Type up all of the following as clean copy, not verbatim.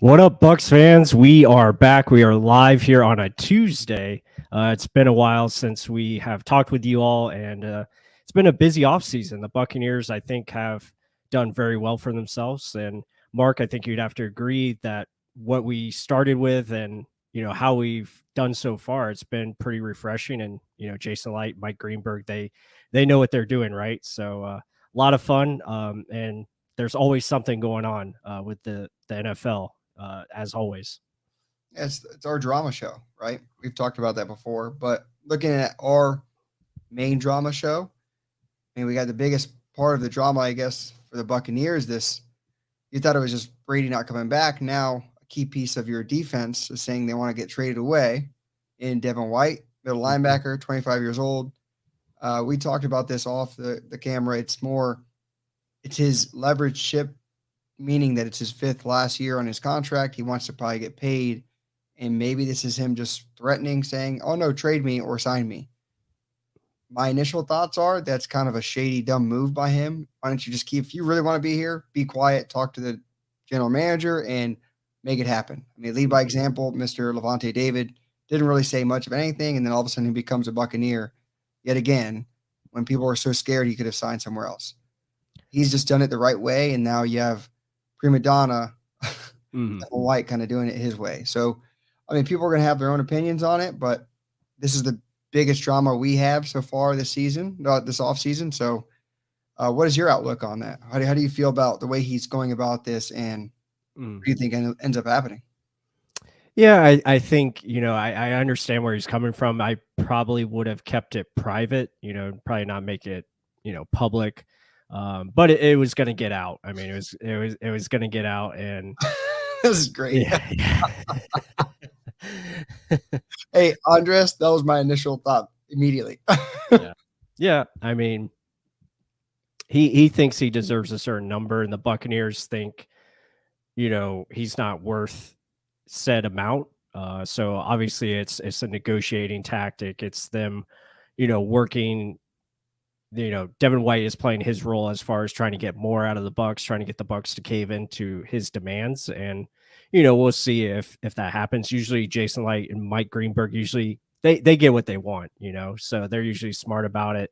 What up, Bucs fans? We are back. We are live here on a Tuesday. It's been a while since we have talked with you all, and it's been a busy offseason. The Buccaneers, I think, have done very well for themselves. And Mark, I think you'd have to agree that what we started with and how we've done so far, it's been pretty refreshing. And Jason Light, Mike Greenberg, they know what they're doing, right? So a lot of fun, and there's always something going on with the NFL as always. It's our drama show, right? We've talked about that before, but looking at our main drama show, I mean, we got the biggest part of the drama, I guess, for the Buccaneers. You thought it was just Brady not coming back. Now, a key piece of your defense is saying they want to get traded away in Devin White, middle linebacker, 25 years old. We talked about this off the camera. It's his leverage ship, meaning that it's his fifth last year on his contract. He wants to probably get paid. And maybe this is him just threatening, saying, oh, no, trade me or sign me. My initial thoughts are that's kind of a shady, dumb move by him. Why don't you just if you really want to be here, be quiet, talk to the general manager, and make it happen. I mean, lead by example. Mr. Levante David didn't really say much of anything, and then all of a sudden he becomes a Buccaneer yet again when people were so scared he could have signed somewhere else. He's just done it the right way, and now you have prima donna White kind of doing it his way. So, I mean, people are going to have their own opinions on it, but this is the biggest drama we have so far this season, this offseason. So, what is your outlook on that? How do you feel about the way he's going about this, and what do you think ends up happening? Yeah, I think, I understand where he's coming from. I probably would have kept it private, probably not make it, public. But it was going to get out. I mean, it was going to get out, and this is great. Yeah. Hey, Andres, that was my initial thought immediately. Yeah. I mean, he thinks he deserves a certain number, and the Buccaneers think, he's not worth said amount. So obviously it's a negotiating tactic. It's them, working. Devin White is playing his role as far as trying to get more out of the Bucs, trying to get the Bucs to cave into his demands. And, we'll see if that happens. Usually Jason Light and Mike Greenberg, usually they get what they want, so they're usually smart about it.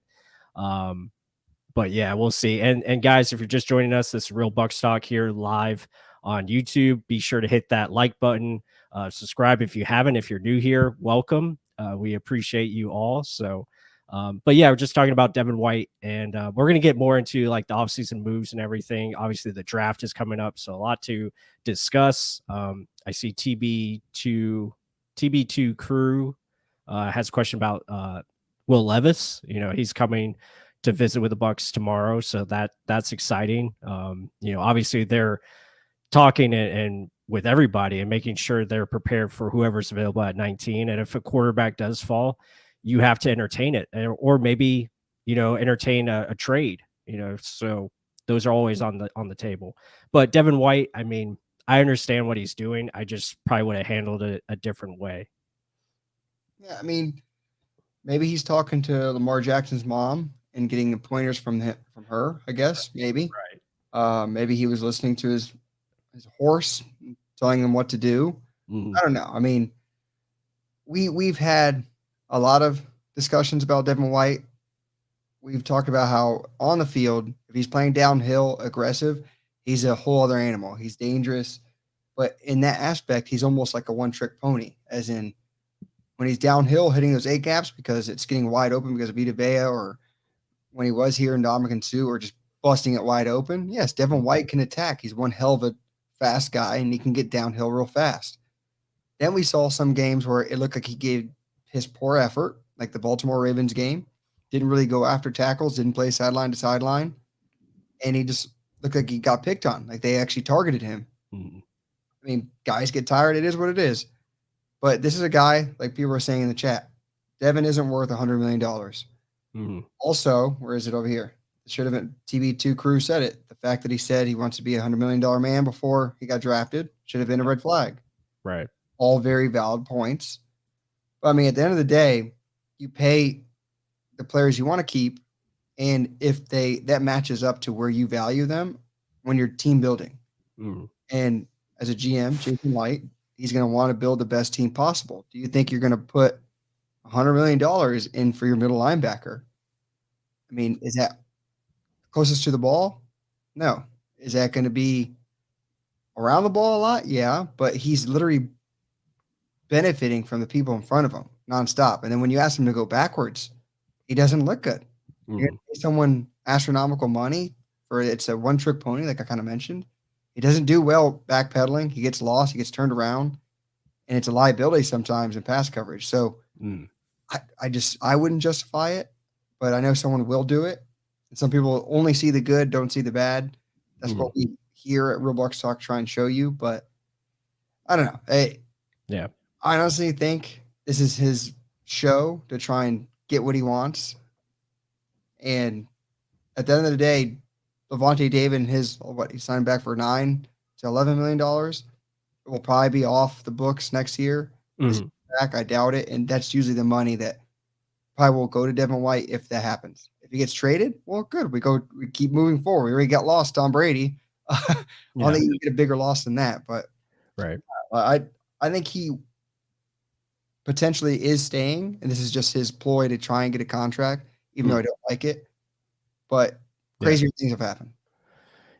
But yeah, we'll see. And guys, if you're just joining us, this is Real Bucs Talk here live on YouTube. Be sure to hit that like button, subscribe if you haven't. If you're new here, welcome. We appreciate you all. So, but yeah, we're just talking about Devin White, and we're going to get more into like the offseason moves and everything. Obviously, the draft is coming up, so a lot to discuss. I see TB2 Crew has a question about Will Levis. He's coming to visit with the Bucs tomorrow, so that's exciting. Obviously they're talking and with everybody and making sure they're prepared for whoever's available at 19. And if a quarterback does fall, you have to entertain it, or maybe entertain a trade. So those are always on the table. But Devin White, I mean, I understand what he's doing. I just probably would have handled it a different way. Yeah, I mean, maybe he's talking to Lamar Jackson's mom and getting the pointers from her, I guess. Maybe. Right. Maybe he was listening to his horse, telling him what to do. I don't know. I mean, we've had a lot of discussions about Devin White. We've talked about how on the field, if he's playing downhill, aggressive, he's a whole other animal. He's dangerous. But in that aspect, he's almost like a one-trick pony, as in when he's downhill hitting those A gaps because it's getting wide open because of Vita Vea, or when he was here in Dominican Sue, or just busting it wide open. Yes, Devin White can attack. He's one hell of a fast guy, and he can get downhill real fast. Then we saw some games where it looked like he gave his poor effort, like the Baltimore Ravens game. Didn't really go after tackles, didn't play sideline to sideline, and he just looked like he got picked on, like they actually targeted him. I mean, guys get tired. It is what it is. But this is a guy, like people were saying in the chat, Devin isn't worth $100 million. Also, where is it over here? It should have been TB2 Crew said it. The fact that he said he wants to be a $100 million man before he got drafted should have been a red flag. Right. All very valid points. But I mean, at the end of the day, you pay the players you want to keep, and if that matches up to where you value them when you're team building. And as a GM, Jason Light, he's going to want to build the best team possible. Do you think you're going to put $100 million in for your middle linebacker? I mean, is that closest to the ball? No. Is that going to be around the ball a lot? Yeah, but he's literally benefiting from the people in front of him nonstop. And then when you ask him to go backwards, he doesn't look good. You're going to pay someone astronomical money for it's a one-trick pony, like I kind of mentioned. He doesn't do well backpedaling. He gets lost. He gets turned around, and it's a liability sometimes in pass coverage. So I wouldn't justify it, but I know someone will do it. And some people only see the good, don't see the bad. That's what we here at Real Bucs Talk try and show you. But I don't know. Yeah. I honestly think this is his show to try and get what he wants. And at the end of the day, Levante David and he signed back for $9 to $11 million. It will probably be off the books next year. Back, I doubt it. And that's usually the money that probably will go to Devin White if that happens. If he gets traded, well, good. We keep moving forward. We already got lost Tom Brady. I don't think you get a bigger loss than that. But right. I think he potentially is staying, and this is just his ploy to try and get a contract, even though I don't like it. But crazier things have happened.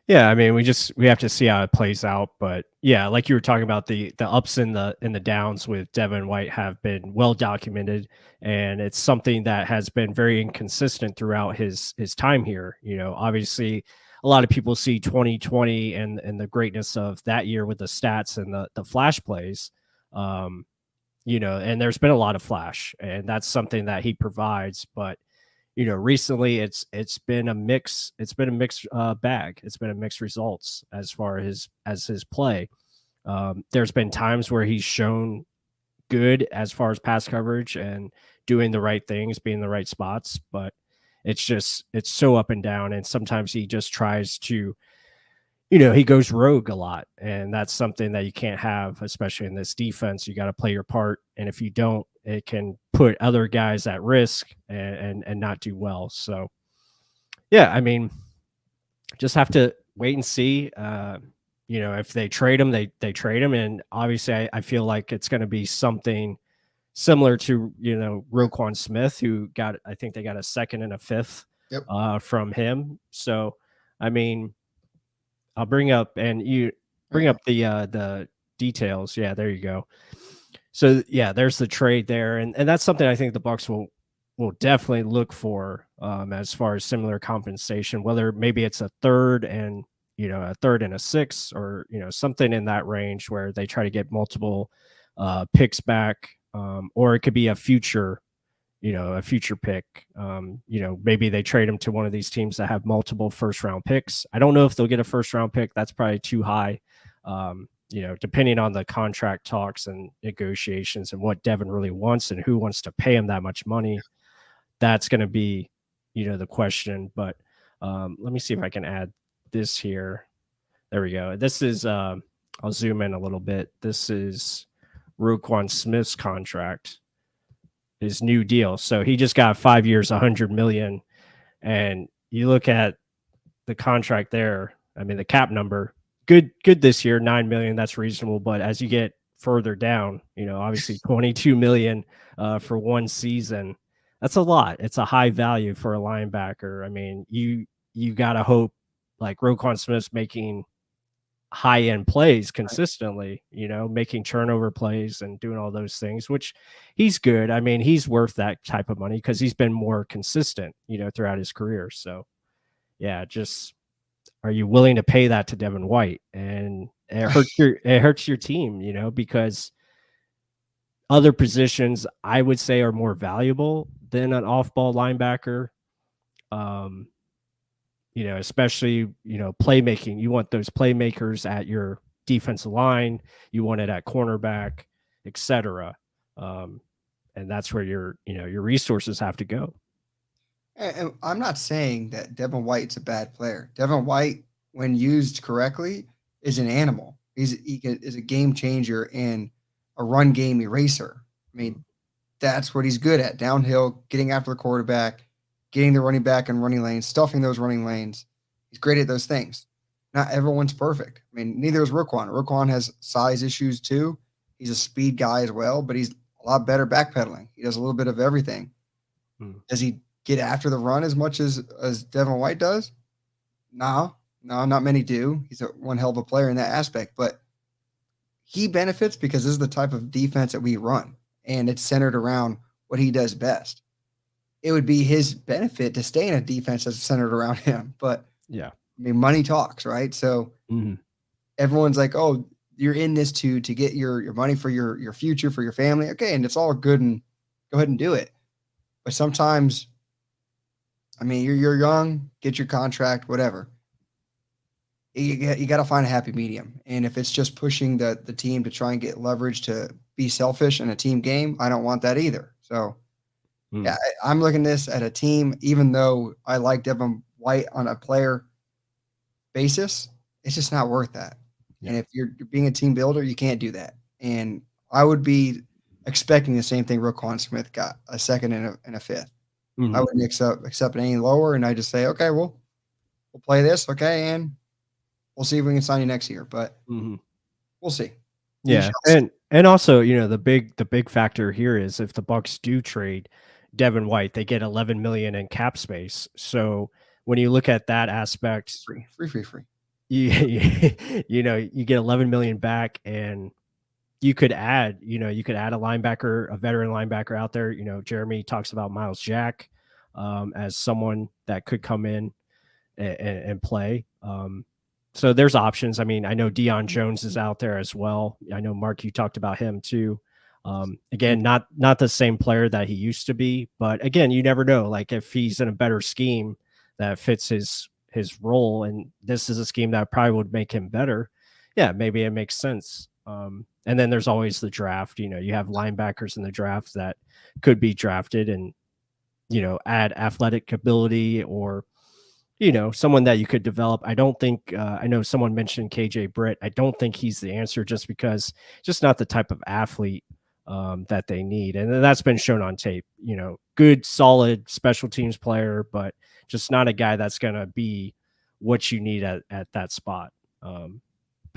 Yeah, I mean, we have to see how it plays out, but yeah, like you were talking about, the ups and the downs with Devin White have been well documented, and it's something that has been very inconsistent throughout his time here. You know, obviously, a lot of people see 2020 and the greatness of that year with the stats and the flash plays. You know, and there's been a lot of flash, and that's something that he provides, but you know, recently it's been a mix. It's been a mixed bag. It's been a mixed results as far as his play. There's been times where he's shown good as far as pass coverage and doing the right things, being in the right spots, but it's so up and down. And sometimes he just tries to, you know, he goes rogue a lot, and that's something that you can't have, especially in this defense. You got to play your part, and if you don't, it can put other guys at risk and not do well. So, yeah, I mean, just have to wait and see. You know, if they trade him, they trade him, and obviously, I feel like it's going to be something similar to, you know, Roquan Smith, who I think they got a second and a fifth from him. So, I mean, I'll bring up the details. Yeah, there you go. So yeah, there's the trade there, and that's something I think the Bucs will definitely look for as far as similar compensation, whether maybe it's a third and a sixth, or you know, something in that range where they try to get multiple picks back, or it could be a future pick. You know, maybe they trade him to one of these teams that have multiple first round picks. I don't know if they'll get a first round pick. That's probably too high. You know, depending on the contract talks and negotiations and what Devin really wants and who wants to pay him that much money, that's going to be, you know, the question. But let me see if I can add this here. There we go. This is, I'll zoom in a little bit. This is Roquan Smith's contract, his new deal. So he just got 5 years, $100 million. And you look at the contract there, I mean, the cap number, good this year, $9 million, that's reasonable. But as you get further down, you know, obviously $22 million for one season, that's a lot. It's a high value for a linebacker. I mean, you got to hope like Roquan Smith's making high-end plays consistently, you know, making turnover plays and doing all those things, which he's good. I mean, he's worth that type of money because he's been more consistent, you know, throughout his career. So yeah, just, are you willing to pay that to Devin White? And it hurts your team, you know, because other positions I would say are more valuable than an off-ball linebacker. You know, especially, you know, playmaking. You want those playmakers at your defensive line. You want it at cornerback, etc. And that's where your resources have to go. And I'm not saying that Devin White's a bad player. Devin White, when used correctly, is an animal. He is a game changer and a run game eraser. I mean, that's what he's good at. Downhill, getting after the quarterback, getting the running back in running lanes, stuffing those running lanes. He's great at those things. not everyone's perfect. I mean, neither is Roquan. Roquan has size issues too. He's a speed guy as well, but he's a lot better backpedaling. He does a little bit of everything. Does he get after the run as much as Devin White does? No, not many do. He's one hell of a player in that aspect, but he benefits because this is the type of defense that we run, and it's centered around what he does best. It would be his benefit to stay in a defense that's centered around him, but Yeah. I mean, money talks, right? So everyone's like, "Oh, you're in this to get your money for your future, for your family." Okay, and it's all good, and go ahead and do it. But sometimes, I mean, you're young, get your contract, whatever. You got to find a happy medium. And if it's just pushing the team to try and get leverage to be selfish in a team game, I don't want that either. So, yeah, I'm looking at this at a team, even though I like Devin White on a player basis, it's just not worth that. Yeah. And if you're being a team builder, you can't do that. And I would be expecting the same thing Roquan Smith got, a second and a fifth. I wouldn't accept it any lower, and I just say, okay, we'll play this, okay, and we'll see if we can sign you next year. But we'll see. Yeah, and also, you know, the big factor here is if the Bucs do trade Devin White, they get 11 million in cap space. So when you look at that aspect, free. You know, you get 11 million back, and you could add a linebacker, a veteran linebacker out there. You know, Jeremy talks about Miles Jack as someone that could come in and play. So there's options. I mean, I know Deion Jones is out there as well. I know, Mark, you talked about him too. Again, not the same player that he used to be, but again, you never know. Like if he's in a better scheme that fits his role, and this is a scheme that probably would make him better, yeah, maybe it makes sense. And then there's always the draft. You know, you have linebackers in the draft that could be drafted and, you know, add athletic ability, or, you know, someone that you could develop. I don't think I know someone mentioned KJ Britt. I don't think he's the answer, just because just not the type of athlete that they need. And that's been shown on tape. You know, good, solid special teams player, but just not a guy that's going to be what you need at that spot.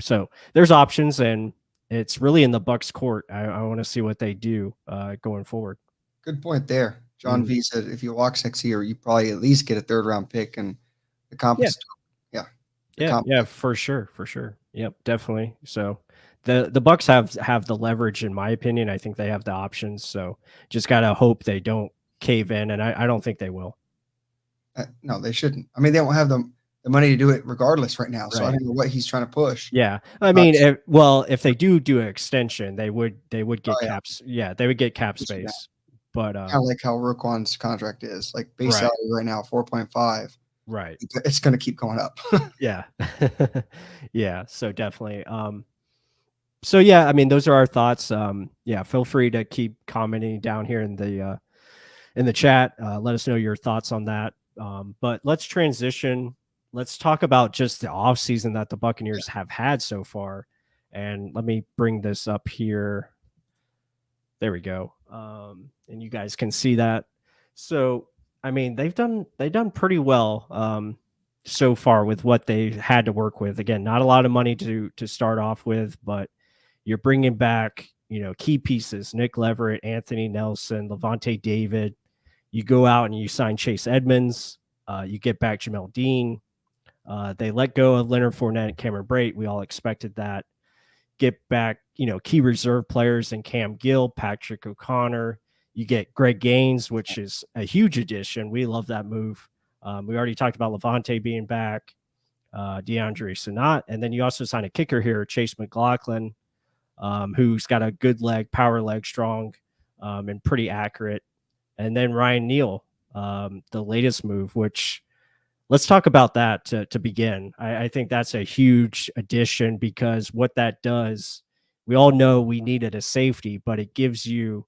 So there's options, and it's really in the Bucs' court. I want to see what they do going forward. Good point there. John V said if you walk next year, you probably at least get a third round pick, and the compass. Yeah, for sure. Yep, definitely. So the Bucs have the leverage, in my opinion. I think they have the options. So just gotta hope they don't cave in, and I don't think they will. No, they shouldn't. I mean, they don't have the money to do it regardless right now. So I don't know what he's trying to push. Yeah, I mean, if they do an extension, they would get caps. Yeah, they would get cap space. But kind of like how Roquan's contract is, like base salary right now, 4.5. Right. It's going to keep going up. Yeah. Yeah. So definitely. So yeah, I mean, those are our thoughts. Yeah, feel free to keep commenting down here in the chat. Let us know your thoughts on that. But let's transition. Let's talk about just the off season that the Buccaneers have had so far. And let me bring this up here. There we go. And you guys can see that. So, I mean, they've done pretty well so far with what they had to work with. Again, not a lot of money to start off with, but you're bringing back, you know, key pieces: Nick Leverett, Anthony Nelson, Levante David. You go out and you sign Chase Edmonds. You get back Jamel Dean. They let go of Leonard Fournette and Cameron Brate. We all expected that. Get back, you know, key reserve players in Cam Gill, Patrick O'Connor. You get Greg Gaines, which is a huge addition. We love that move. We already talked about Levante being back, DeAndre Sanat, and then you also sign a kicker here, Chase McLaughlin, who's got a good leg, power leg, strong, and pretty accurate. And then Ryan Neal, the latest move, which let's talk about that to begin. I think that's a huge addition, because what that does, we all know we needed a safety, but it gives you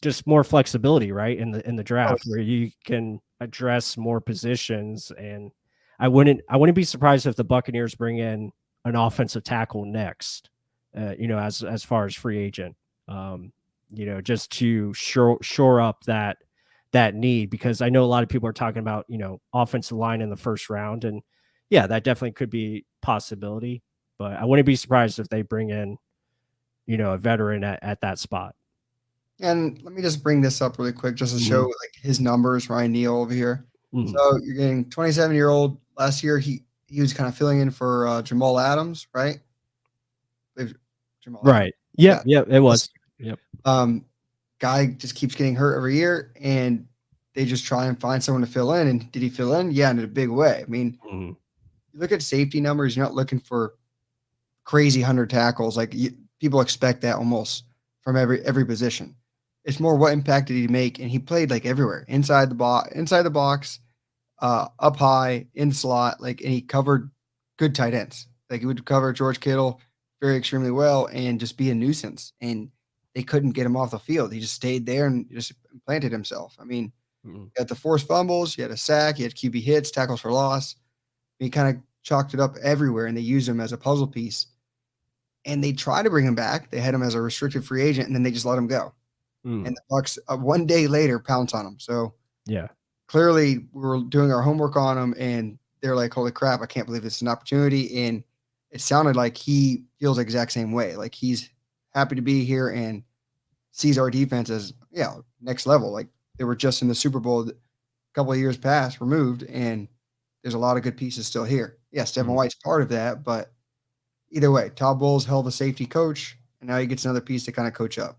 just more flexibility, right, in the draft, where you can address more positions. And I wouldn't be surprised if the Buccaneers bring in an offensive tackle next, you know, as far as free agent, you know, just to shore up that need, because I know a lot of people are talking about, you know, offensive line in the first round, and yeah, that definitely could be possibility. But I wouldn't be surprised if they bring in, a veteran at that spot. And let me just bring this up really quick just to show Mhm. like his numbers, Ryan Neal over here. Mhm. So you're getting 27-year-old. Last year he was kind of filling in for Jamal Adams, right? Jamal Adams. Right. Yep, Yeah. yep, it was. Yep. Um, guy just keeps getting hurt every year, and they just try and find someone to fill in. And did he fill in? Yeah, in a big way. I mean, Mhm. you look at safety numbers, you're not looking for crazy 100 tackles. Like people expect that almost from every position. It's more what impact did he make, and he played like everywhere, inside the box, up high, in slot, like, and he covered good tight ends. Like he would cover George Kittle very extremely well, and just be a nuisance. And they couldn't get him off the field. He just stayed there and just planted himself. I mean, Mhm. he had the forced fumbles, he had a sack, he had QB hits, tackles for loss. He kind of chalked it up everywhere, and they used him as a puzzle piece. And they tried to bring him back. They had him as a restricted free agent, and then they just let him go. Mm. And the Bucs, one day later, pounce on him. So Yeah. clearly, we were doing our homework on him, and they're like, "Holy crap! I can't believe this is an opportunity." And it sounded like he feels the exact same way. Like he's happy to be here and sees our defense as next level. Like they were just in the Super Bowl a couple of years past removed, and there's a lot of good pieces still here. Yes, Devin Mhm. White's part of that, but either way, Todd Bowles hell of a safety coach, and now he gets another piece to kind of coach up.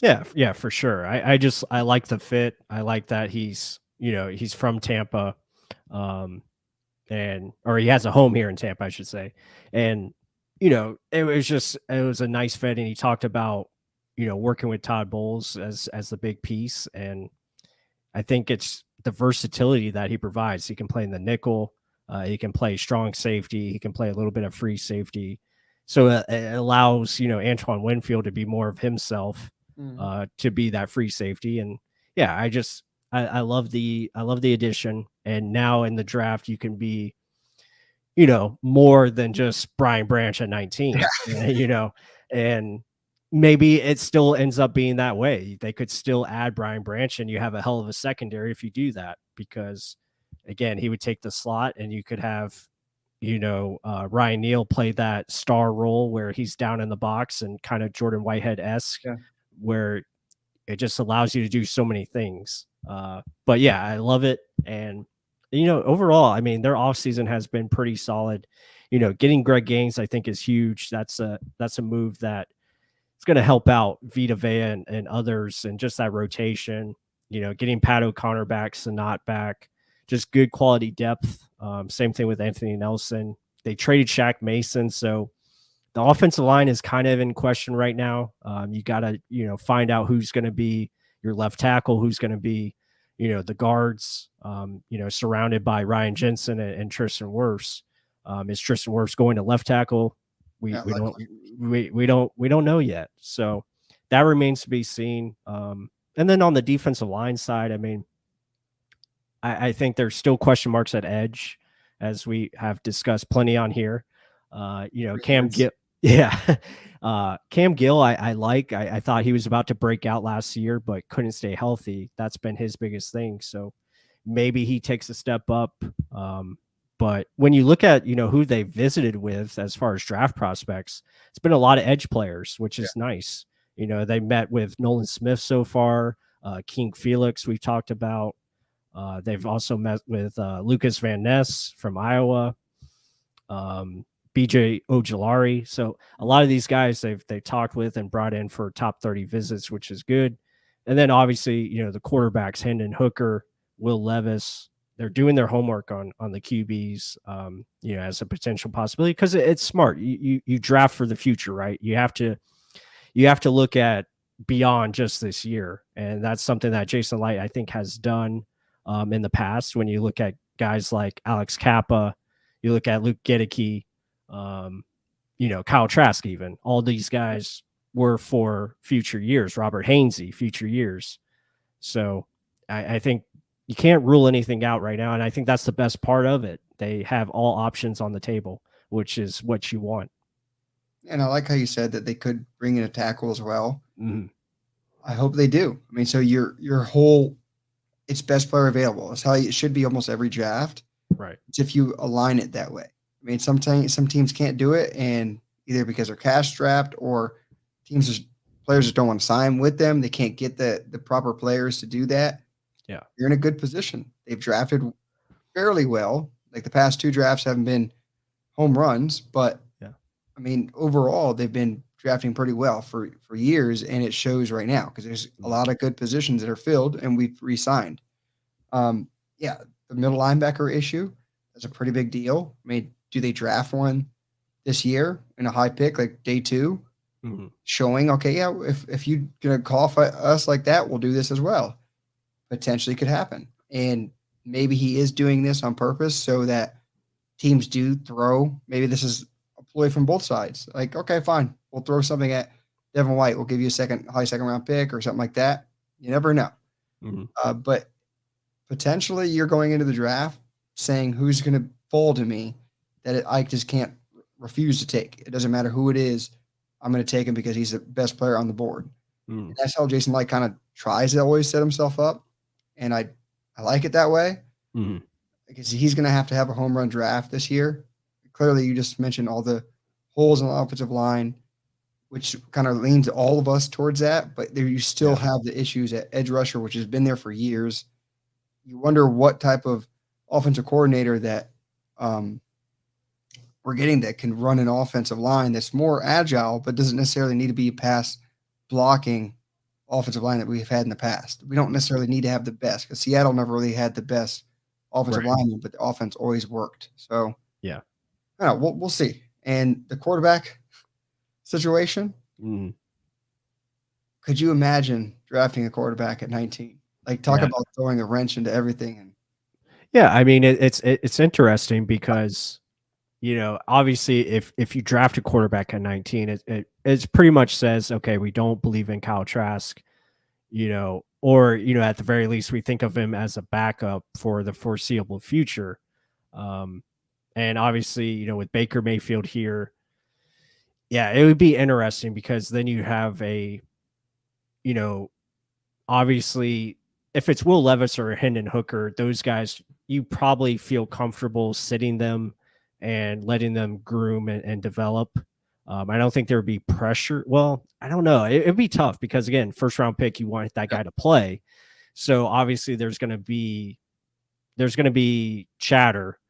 Yeah, yeah, for sure. I like the fit. I like that he's from Tampa, um, or he has a home here in Tampa, I should say. And it was a nice fit, and he talked about working with Todd Bowles as the big piece, and I think it's the versatility that he provides. He can play in the nickel, he can play strong safety, he can play a little bit of free safety. So it allows Antoine Winfield to be more of himself, Mhm. to be that free safety. And yeah, I love the addition. And now in the draft, you can be more than just Brian Branch at 19, and maybe it still ends up being that way. They could still add Brian Branch, and you have a hell of a secondary if you do that, because again, he would take the slot, and you could have, Ryan Neal play that star role where he's down in the box and kind of Jordan Whitehead-esque, Yeah. where it just allows you to do so many things. But yeah, I love it. And, overall, I mean, their offseason has been pretty solid. Getting Greg Gaines, I think, is huge. That's a move that it's going to help out Vita Vea and others, and just that rotation, getting Pat O'Connor back, Sanat back, just good quality depth. Same thing with Anthony Nelson. They traded Shaq Mason. So the offensive line is kind of in question right now. You got to, find out who's going to be your left tackle, who's going to be, the guards, surrounded by Ryan Jensen and Tristan Wirfs. Is Tristan Wirfs going to left tackle? We Yeah, we don't likewise. we don't know yet. So that remains to be seen. And then on the defensive line side, I mean, I think there's still question marks at edge, as we have discussed plenty on here. Cam Yes. Gill, yeah, Cam Gill, I thought he was about to break out last year, but couldn't stay healthy. That's been his biggest thing. So maybe he takes a step up. But when you look at who they visited with as far as draft prospects, it's been a lot of edge players, which Yeah. is nice. They met with Nolan Smith so far, King Felix we've talked about. They've also met with Lucas Van Ness from Iowa, BJ Ojolari. So a lot of these guys they've talked with and brought in for top 30 visits, which is good. And then obviously, the quarterbacks, Hendon Hooker, Will Levis, they're doing their homework on the QBs, as a potential possibility, because it's smart. You draft for the future, right? You have to look at beyond just this year, and that's something that Jason Light, I think, has done in the past. When you look at guys like Alex Kappa, you look at Luke Gedeke, um, Kyle Trask, even all these guys were for future years. Robert Hainsey, future years. So I think you can't rule anything out right now, and I think that's the best part of it. They have all options on the table, which is what you want. And I like how you said that they could bring in a tackle as well. Mhm. I hope they do. I mean, so your whole it's best player available. It's how it should be almost every draft. Right. It's if you align it that way. I mean, sometimes some teams can't do it, and either because they're cash strapped or players just don't want to sign with them. They can't get the proper players to do that. Yeah. You're in a good position. They've drafted fairly well. Like the past 2 drafts haven't been home runs, but Yeah. I mean, overall, they've been drafting pretty well for years, and it shows right now because there's a lot of good positions that are filled, and we've re-signed. Yeah, the middle linebacker issue is a pretty big deal. I mean, do they draft one this year in a high pick, like day 2, showing, okay, yeah, if you're gonna call for us like that, we'll do this as well. Potentially could happen, and maybe he is doing this on purpose so that teams do throw. Maybe this is a ploy from both sides. Like, okay, fine, we'll throw something at Devin White. We'll give you a high second round pick or something like that. You never know. But potentially, you're going into the draft saying who's going to fall to me that I just can't refuse to take. It doesn't matter who it is. I'm going to take him because he's the best player on the board. And that's how Jason Light kind of tries to always set himself up. And I like it that way. Because he's going to have a home run draft this year. Clearly, you just mentioned all the holes in the offensive line, which kind of leans all of us towards that. But there you still have the issues at edge rusher, which has been there for years. You wonder what type of offensive coordinator that we're getting that can run an offensive line that's more agile, but doesn't necessarily need to be pass blocking offensive line that we've had in the past. We don't necessarily need to have the best because Seattle never really had the best offensive lineman, but the offense always worked. So yeah, I don't know, we'll see. And the quarterback situation, could you imagine drafting a quarterback at 19? Like talk about throwing a wrench into everything. And yeah, I mean it's interesting because obviously if you draft a quarterback at 19, it pretty much says, okay, we don't believe in Kyle Trask, or at the very least we think of him as a backup for the foreseeable future. And obviously, with Baker Mayfield here, yeah, it would be interesting because then you have obviously if it's Will Levis or Hendon Hooker, those guys, you probably feel comfortable sitting them and letting them groom and develop. I don't think there would be pressure. Well, I don't know. It'd be tough because again, first round pick, you want that guy to play. So obviously there's going to be chatter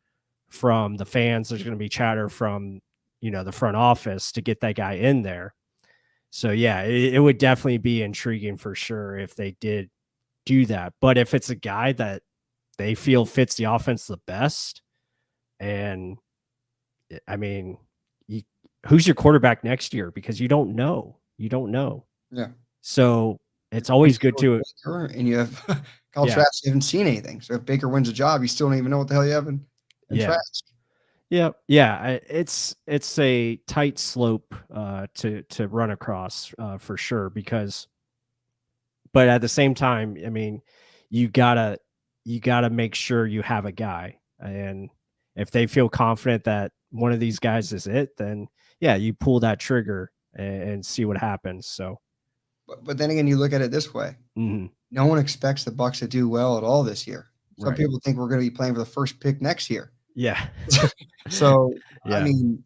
from the fans. There's going to be chatter from, the front office to get that guy in there. So yeah, it would definitely be intriguing for sure if they did do that. But if it's a guy that they feel fits the offense the best, and I mean, who's your quarterback next year? Because you don't know. Yeah. So it's always good to. And you have Kyle Trask. You haven't seen anything. So if Baker wins a job, you still don't even know what the hell you have in Trask. Yeah. Yeah. It's a tight slope to run across for sure but at the same time, I mean, you gotta make sure you have a guy, and if they feel confident that one of these guys is it, then yeah, you pull that trigger and see what happens. So, but then again, you look at it this way: no one expects the Bucs to do well at all this year. Some people think we're going to be playing for the first pick next year. Yeah. So I mean,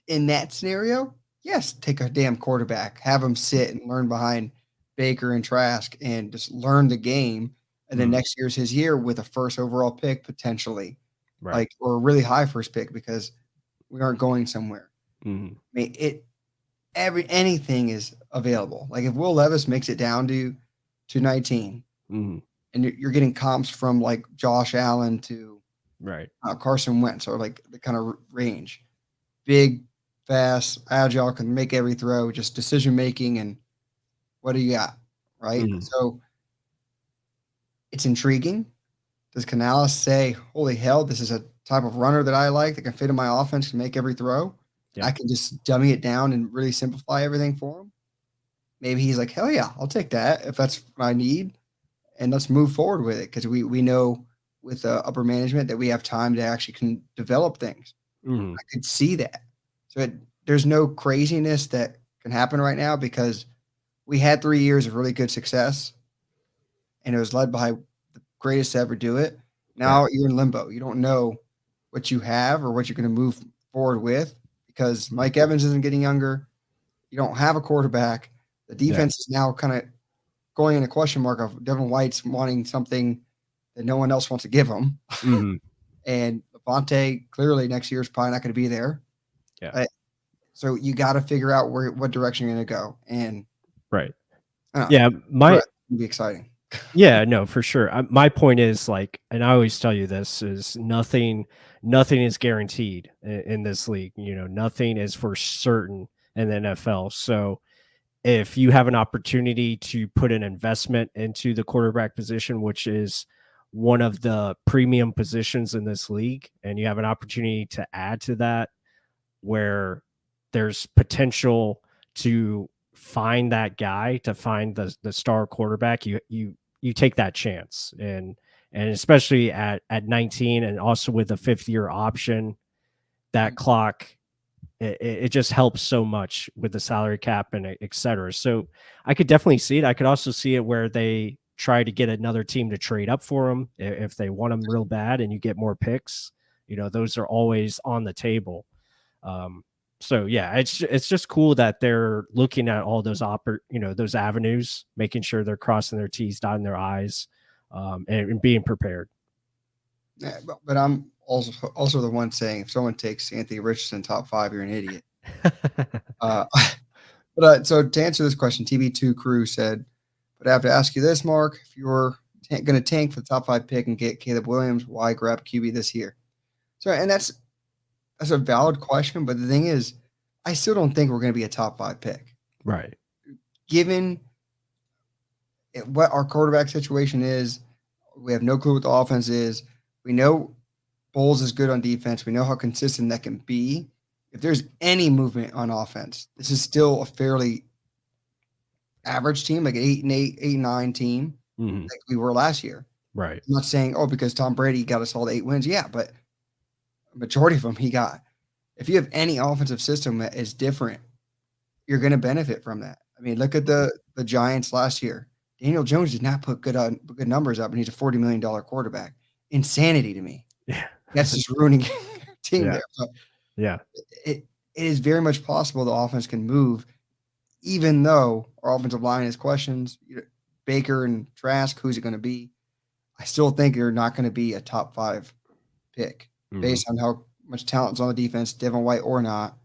in that scenario, yes, take a damn quarterback, have him sit and learn behind Baker and Trask and just learn the game. And then next year's his year with a first overall pick potentially, or a really high first pick because we aren't going somewhere. I mean, anything is available. Like if Will Levis makes it down to 19, and you're getting comps from like Josh Allen to Carson Wentz or like the kind of range, big, fast, agile, can make every throw, just decision making and. What do you got? Right. So it's intriguing. Does Canales say, holy hell, this is a type of runner that I like that can fit in my offense and make every throw? I can just dummy it down and really simplify everything for him. Maybe he's like, hell yeah, I'll take that if that's what I need. And let's move forward with it because we know with upper management that we have time to actually can develop things. I could see that. So there's no craziness that can happen right now because we had 3 years of really good success, and it was led by the greatest to ever do it. Now you're in limbo. You don't know what you have or what you're going to move forward with because Mike Evans isn't getting younger. You don't have a quarterback. The defense is now kind of going in a question mark of Devin White's wanting something that no one else wants to give him. Mm-hmm. And Levante clearly next year is probably not going to be there. Yeah. So you got to figure out what direction you're going to go. And right. Yeah, my it'll be exciting. Yeah, no, for sure. My point is like, and I always tell you this is nothing is guaranteed in this league. You know, nothing is for certain in the NFL. So if you have an opportunity to put an investment into the quarterback position, which is one of the premium positions in this league, and you have an opportunity to add to that where there's potential to find that guy, to find the star quarterback, you take that chance. And especially at 19 and also with a 5th-year option, that clock, it just helps so much with the salary cap and et cetera. So I could definitely see it. I could also see it where they try to get another team to trade up for him if they want him real bad and you get more picks. You know, those are always on the table. So yeah, it's just cool that they're looking at all those those avenues, making sure they're crossing their T's, dotting their I's, and being prepared. Yeah, but I'm also the one saying if someone takes Anthony Richardson top 5, you're an idiot. So to answer this question, TB2 Crew said, but I have to ask you this, Mark, if you're going to tank for the top 5 pick and get Caleb Williams, why grab QB this year? So, and that's a valid question, but the thing is, I still don't think we're going to be a top 5 pick. Right. Given what our quarterback situation is, we have no clue what the offense is. We know Bowles is good on defense. We know how consistent that can be. If there's any movement on offense, this is still a fairly average team, like an 8-8, 8-9 team, like we were last year. Right. I'm not saying, because Tom Brady got us all the 8 wins. Yeah, but a majority of them he got. If you have any offensive system that is different, you're going to benefit from that. I mean, look at the Giants last year. Daniel Jones did not put good numbers up, and he's a $40 million quarterback. Insanity to me. Yeah. That's just ruining your team there. So yeah. It is very much possible the offense can move, even though our offensive line has questions. Baker and Trask, who's it going to be? I still think they're not going to be a top 5 pick based on how much talent's on the defense, Devin White or not.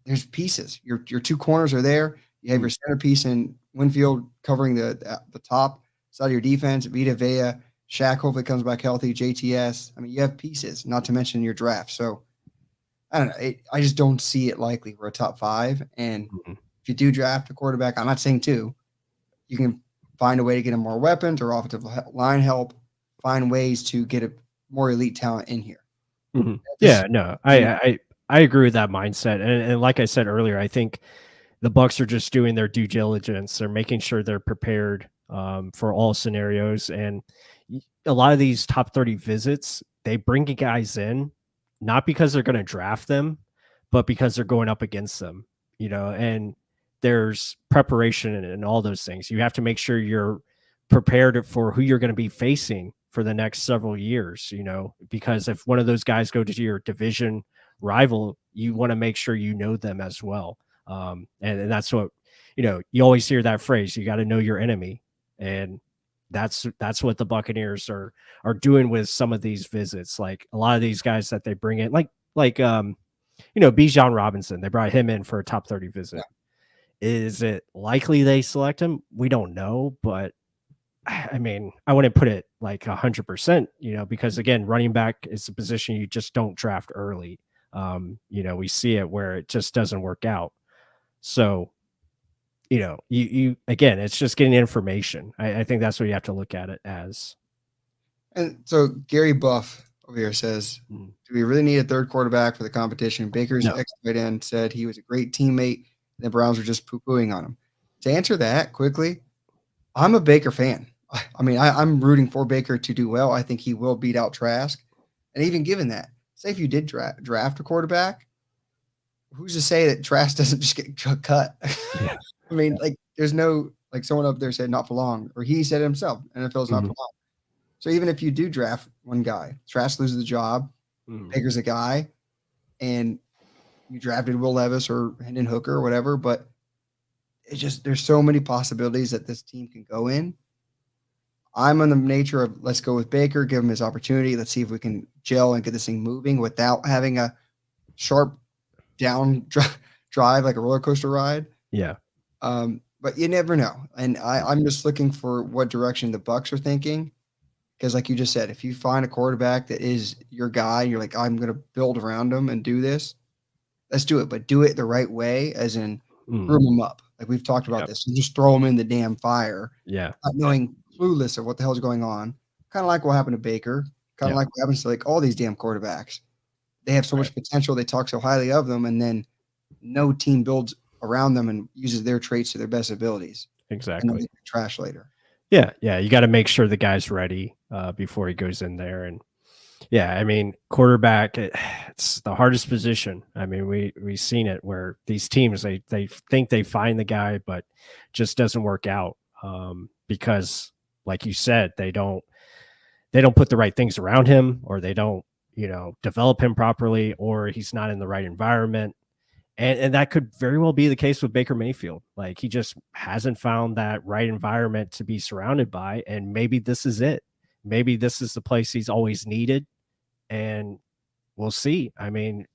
There's pieces. Your 2 corners are there. You have your centerpiece in Winfield covering the top side of your defense. Vita Vea, Shaq hopefully comes back healthy. JTS. I mean, you have pieces, not to mention your draft. So I don't know. I just don't see it likely we're a top 5. And if you do draft a quarterback, I'm not saying 2, you can find a way to get him more weapons or offensive line help. Find ways to get a more elite talent in here. Yeah, no, I agree with that mindset. And like I said earlier, I think the Bucs are just doing their due diligence. They're making sure they're prepared for all scenarios. And a lot of these top 30 visits, they bring guys in, not because they're going to draft them, but because they're going up against them, and there's preparation and all those things. You have to make sure you're prepared for who you're going to be facing for the next several years, because if one of those guys go to your division rival, you want to make sure you know them as well. And that's what, you always hear that phrase, you got to know your enemy. And that's what the Buccaneers are doing with some of these visits. Like a lot of these guys that they bring in, like Bijan Robinson, they brought him in for a top 30 visit. Yeah. Is it likely they select him? We don't know, but I mean, I wouldn't put it like 100%, because again, running back is a position you just don't draft early. We see it where it just doesn't work out. So, you again, it's just getting information. I think that's what you have to look at it as. And so Gary Buff over here says, do we really need a 3rd quarterback for the competition? Baker's ex-tight end said he was a great teammate. The Browns were just poo-pooing on him. To answer that quickly, I'm a Baker fan. I mean, I'm rooting for Baker to do well. I think he will beat out Trask. And even given that, say if you did draft a quarterback, who's to say that Trask doesn't just get cut? Yeah. I mean, there's no, someone up there said not for long, or he said it himself, NFL's not for long. So even if you do draft one guy, Trask loses the job, Baker's a guy, and you drafted Will Levis or Hendon Hooker or whatever, but it's just there's so many possibilities that this team can go in. I'm on the nature of let's go with Baker, give him his opportunity. Let's see if we can gel and get this thing moving without having a sharp down drive like a roller coaster ride. Yeah. But you never know. And I'm just looking for what direction the Bucs are thinking. Because like you just said, if you find a quarterback that is your guy, you're like, I'm going to build around him and do this. Let's do it, but do it the right way, as in groom them up. Like we've talked about this. And just throw them in the damn fire. Yeah. Not knowing clueless of what the hell's going on. Kind of like what happened to Baker. Kind of like what happens to like all these damn quarterbacks. They have so much potential. They talk so highly of them, and then no team builds around them and uses their traits to their best abilities. Exactly. And then they trash later. Yeah. Yeah. You got to make sure the guy's ready before he goes in there. And yeah, I mean, quarterback, it's the hardest position. I mean, we've seen it where these teams, they think they find the guy, but just doesn't work out because, like you said, they don't put the right things around him, or they don't, develop him properly, or he's not in the right environment. And that could very well be the case with Baker Mayfield. Like he just hasn't found that right environment to be surrounded by. And maybe this is it. Maybe this is the place he's always needed. And we'll see. I mean,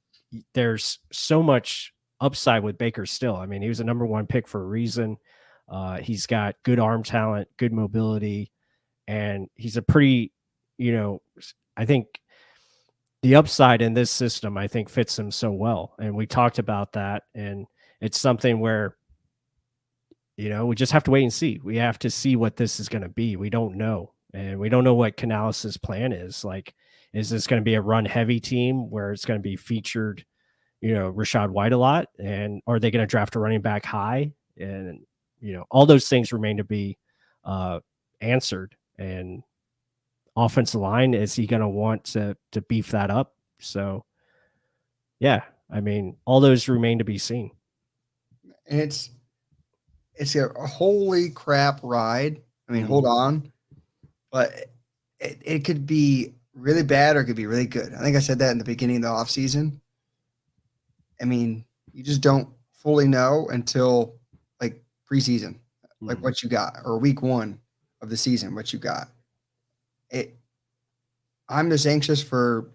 there's so much upside with Baker still. I mean, he was a number 1 pick for a reason. He's got good arm talent, good mobility, and he's a pretty, I think the upside in this system, I think, fits him so well. And we talked about that. And it's something where, we just have to wait and see. We have to see what this is going to be. We don't know. And we don't know what Canales' plan is. Like, is this going to be a run heavy team where it's going to be featured, Rachaad White a lot? And are they going to draft a running back high? And, all those things remain to be answered. And offensive line, is he going to want to beef that up? So, yeah, I mean, all those remain to be seen. And it's a holy crap ride. I mean, hold on. But it could be really bad or it could be really good. I think I said that in the beginning of the offseason. I mean, you just don't fully know until like preseason, like what you got, or week 1 of the season, what you got. I'm just anxious for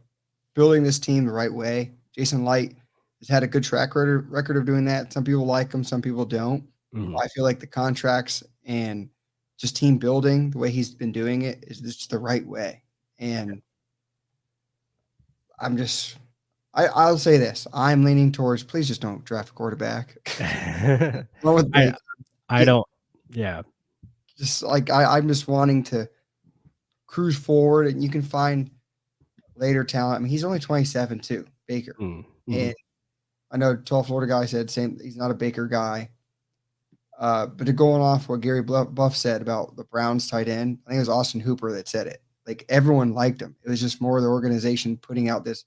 building this team the right way. Jason Light has had a good track record of doing that. Some people like him, some people don't. I feel like the contracts and just team building, the way he's been doing it, is just the right way. And I'll say this. I'm leaning towards, please just don't draft a quarterback. I don't. Yeah. Just like I'm just wanting to cruise forward, and you can find later talent. I mean, he's only 27 too, Baker. And I know 12 Florida guy said same. He's not a Baker guy. But to going off what Gary Buff said about the Browns tight end, I think it was Austin Hooper that said it. Like everyone liked him. It was just more the organization putting out this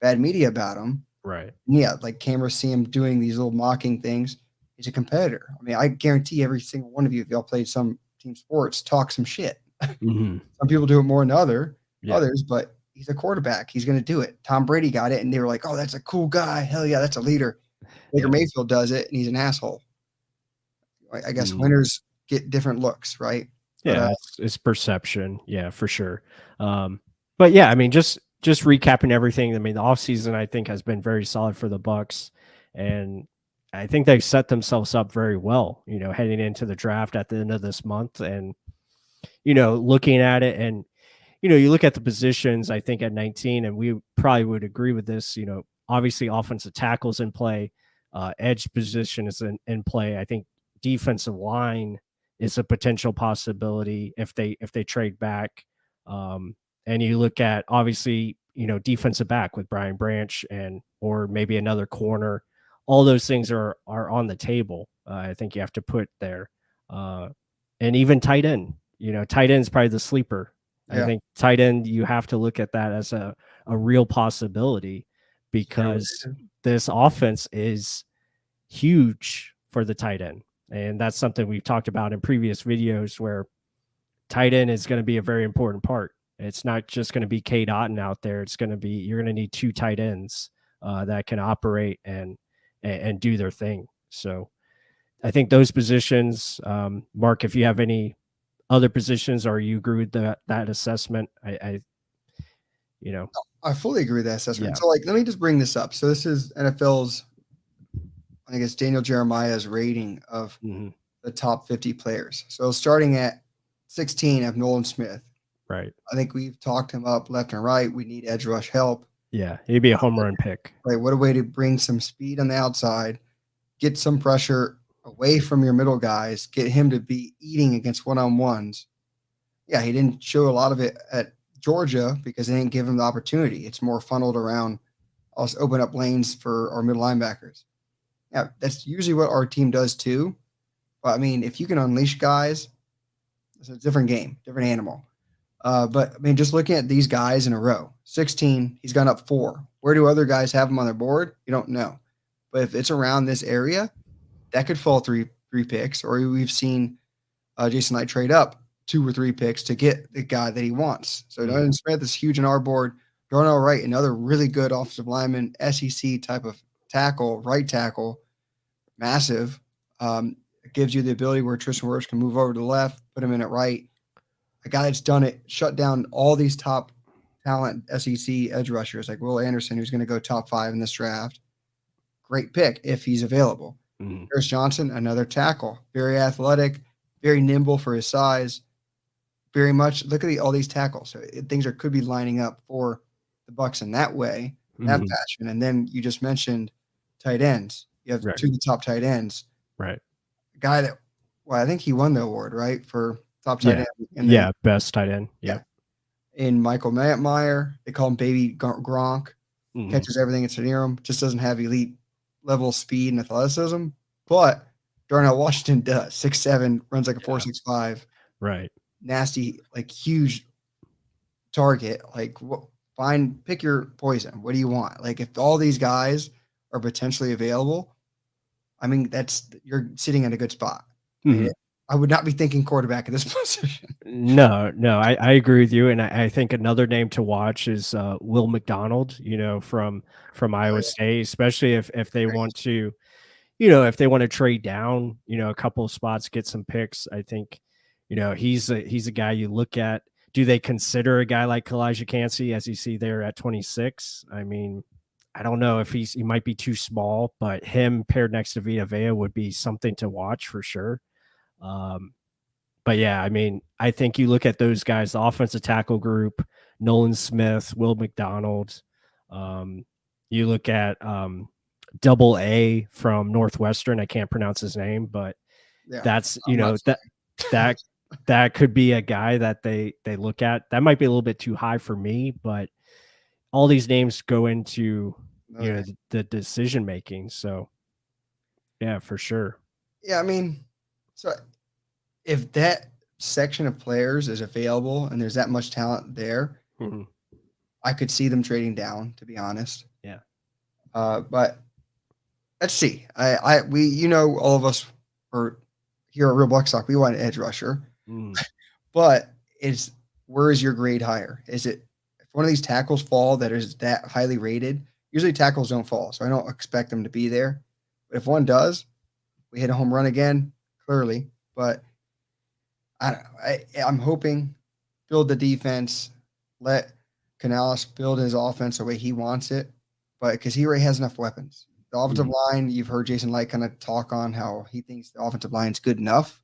bad media about him. Right. Yeah, like cameras see him doing these little mocking things. He's a competitor. I mean, I guarantee every single one of you, if y'all played some team sports, talk some shit. Some people do it more than others, but he's a quarterback. He's going to do it. Tom Brady got it, and they were like, oh, that's a cool guy. Hell yeah, that's a leader. Baker Mayfield does it, and he's an asshole. I guess winners get different looks, right? Yeah, it's perception. Yeah, for sure. But yeah, I mean, just recapping everything. I mean, the offseason, I think, has been very solid for the Bucs, and I think they've set themselves up very well, heading into the draft at the end of this month. And, looking at it, and, you look at the positions, I think at 19, and we probably would agree with this, obviously offensive tackles in play, edge position is in play. I think defensive line is a potential possibility if they trade back. And you look at, obviously, defensive back with Brian Branch or maybe another corner. All those things are on the table. I think you have to put there. And even tight end, tight end is probably the sleeper. Yeah. I think tight end, you have to look at that as a real possibility, because this offense is huge for the tight end. And that's something we've talked about in previous videos, where tight end is going to be a very important part. It's not just going to be Cade Otton out there. It's going to be, you're going to need 2 tight ends that can operate and do their thing. So I think those positions, Mark, if you have any other positions or you agree with that assessment, I I fully agree with that assessment. Yeah. So, like, let me just bring this up. So, this is NFL's, I think it's Daniel Jeremiah's rating of the top 50 players. So, starting at 16 of Nolan Smith. Right. I think we've talked him up left and right. We need edge rush help. Yeah, he'd be a home run pick. Right. What a way to bring some speed on the outside, get some pressure away from your middle guys, get him to be eating against one-on-ones. Yeah, he didn't show a lot of it at Georgia because they didn't give him the opportunity. It's more funneled around us, open up lanes for our middle linebackers. Yeah, that's usually what our team does too. But I mean, if you can unleash guys, it's a different game, different animal. But I mean, just looking at these guys in a row, 16, he's gone up 4. Where do other guys have him on their board? You don't know. But if it's around this area, that could fall three picks. Or we've seen Jason Light trade up 2 or 3 picks to get the guy that he wants. So Nolan Smith is huge in our board. Darnell Wright, another really good offensive lineman, SEC type of tackle, right tackle, massive. It gives you the ability where Tristan Wirfs can move over to the left, put him in at right. A guy that's done it, shut down all these top talent SEC edge rushers like Will Anderson, who's going to go top 5 in this draft. Great pick if he's available. Harris Johnson, another tackle, very athletic, very nimble for his size. Very much look at all these tackles. So things could be lining up for the Bucs in that way, that fashion. And then you just mentioned tight ends. You have 2 of the top tight ends. Right. A guy that, I think he won the award, right, for top tight end. And then, best tight end. Yeah. In Michael Meyer, they call him Baby Gronk. Catches everything that's near him. Just doesn't have elite level speed and athleticism. But Darnell Washington does. 6'7", runs like a 4.65. Right. Nasty, like huge target. Like, pick your poison. What do you want? Like, if all these guys are potentially available, I mean, you're sitting in a good spot. I mean, I would not be thinking quarterback at this position. No, I agree with you, and I think another name to watch is Will McDonald. From Iowa State, especially if they want to, if they want to trade down, a couple of spots, get some picks. I think. He's a guy you look at. Do they consider a guy like Kalijah Cansey, as you see there at 26? I mean, I don't know if he might be too small, but him paired next to Vita Vea would be something to watch for sure. But yeah, I mean, I think you look at those guys, the offensive tackle group, Nolan Smith, Will McDonald. You look at Double A from Northwestern. I can't pronounce his name, but that's that could be a guy that they look at. That might be a little bit too high for me, but all these names go into the decision making. So yeah, for sure. Yeah, I mean, so if that section of players is available and there's that much talent there, I could see them trading down, to be honest. Yeah. But let's see. We all of us are here at Real Bucs Talk. We want an edge rusher. But where is your grade higher? Is it if one of these tackles fall that is that highly rated? Usually tackles don't fall, so I don't expect them to be there. But if one does, we hit a home run again, clearly. But I'm hoping build the defense, let Canales build his offense the way he wants it, but because he already has enough weapons. The offensive line, you've heard Jason Light kind of talk on how he thinks the offensive line is good enough,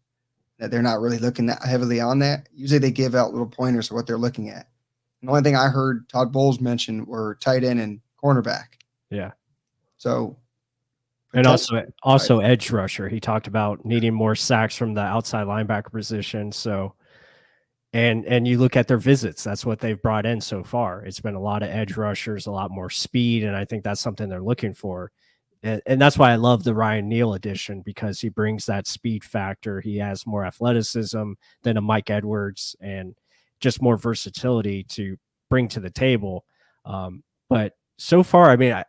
that they're not really looking that heavily on that. Usually they give out little pointers of what they're looking at. And the only thing I heard Todd Bowles mention were tight end and cornerback. Yeah. So, and also edge rusher. He talked about needing more sacks from the outside linebacker position. So, and you look at their visits, that's what they've brought in so far. It's been a lot of edge rushers, a lot more speed, and I think that's something they're looking for. And that's why I love the Ryan Neal addition, because he brings that speed factor. He has more athleticism than a Mike Edwards and just more versatility to bring to the table. But so far, I mean,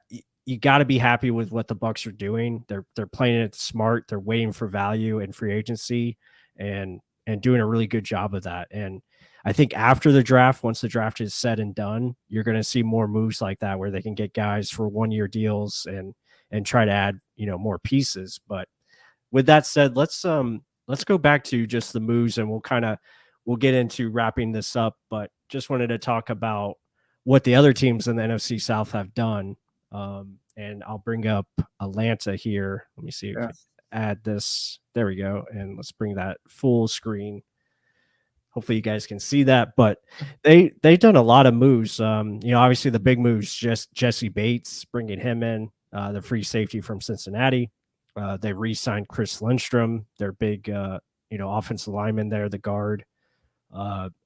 you got to be happy with what the Bucs are doing. They're playing it smart. They're waiting for value in free agency and doing a really good job of that. And I think after the draft, once the draft is said and done, you're going to see more moves like that where they can get guys for 1-year deals and try to add, more pieces. But with that said, let's go back to just the moves, and we'll get into wrapping this up. But just wanted to talk about what the other teams in the NFC South have done. And I'll bring up Atlanta here. Let me see if I Yeah. can add this. There we go. And let's bring that full screen. Hopefully you guys can see that. But they've done a lot of moves. Obviously the big moves, just Jesse Bates, bringing him in, the free safety from Cincinnati. They re-signed Chris Lindstrom, their big offensive lineman there, the guard.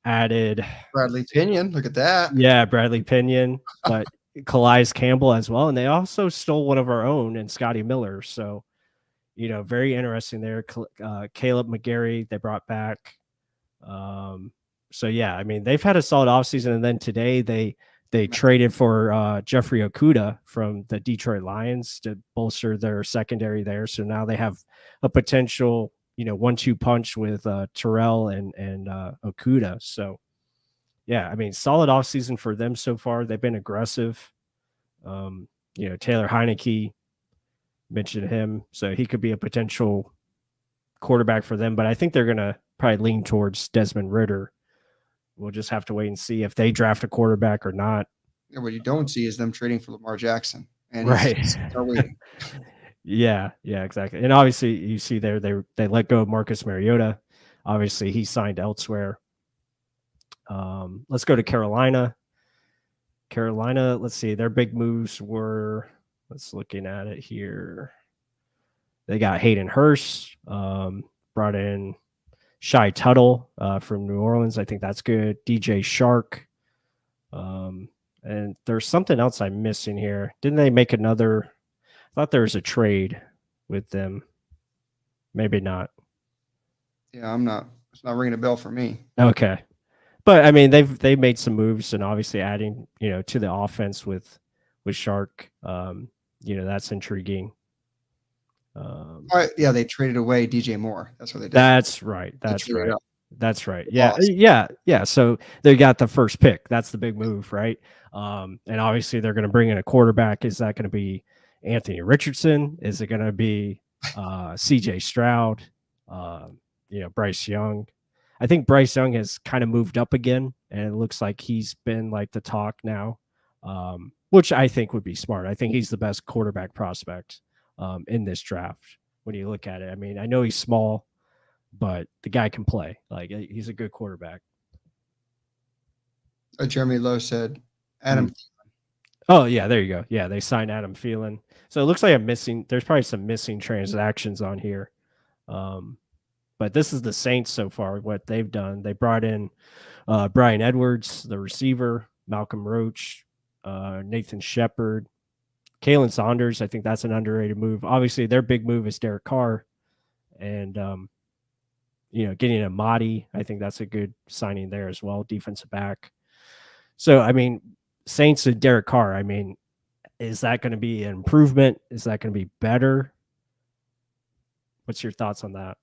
Added Bradley Pinion. Look at that. Yeah, Bradley Pinion, but Calais Campbell as well. And they also stole one of our own and Scotty Miller. So, very interesting there. Caleb McGarry, they brought back. So yeah, I mean, they've had a solid offseason. And then today they traded for Jeffrey Okudah from the Detroit Lions to bolster their secondary there. So now they have a potential, 1-2 punch with Terrell and Okudah. So yeah, I mean, solid offseason for them so far. They've been aggressive. Taylor Heineke, mentioned him, so he could be a potential quarterback for them. But I think they're going to probably lean towards Desmond Ridder. We'll just have to wait and see if they draft a quarterback or not. Yeah, what you don't see is them trading for Lamar Jackson. And Right. They're waiting. Yeah, exactly. And obviously, you see there they let go of Marcus Mariota. Obviously, he signed elsewhere. Let's go to Carolina. Let's see. Their big moves were, let's looking at it here. They got Hayden Hurst, brought in Shai Tuttle from New Orleans. I think that's good. DJ Shark. And there's something else I'm missing here. Didn't they make another? I thought there was a trade with them. Maybe not. Yeah, it's not ringing a bell for me. Okay. But I mean, they've made some moves, and obviously adding, to the offense with Shark, that's intriguing. Yeah, they traded away DJ Moore. That's what they did. That's right. Yeah. Lost. Yeah. So they got the first pick. That's the big move, right? And obviously they're going to bring in a quarterback. Is that going to be Anthony Richardson? Is it going to be CJ Stroud? Bryce Young? I think Bryce Young has kind of moved up again, and it looks like he's been like the talk now, which I think would be smart. I think he's the best quarterback prospect in this draft when you look at it. I mean, I know he's small, but the guy can play. Like, he's a good quarterback. Jeremy Lowe said Adam. Oh, yeah, there you go. Yeah, they signed Adam Thielen. So it looks like there's probably some missing transactions on here. But this is the Saints so far, what they've done. They brought in Brian Edwards, the receiver, Malcolm Roach, Nathan Shepard, Kalen Saunders. I think that's an underrated move. Obviously, their big move is Derek Carr. And, getting a Mahdi, I think that's a good signing there as well, defensive back. So, I mean, Saints and Derek Carr, I mean, is that going to be an improvement? Is that going to be better? What's your thoughts on that?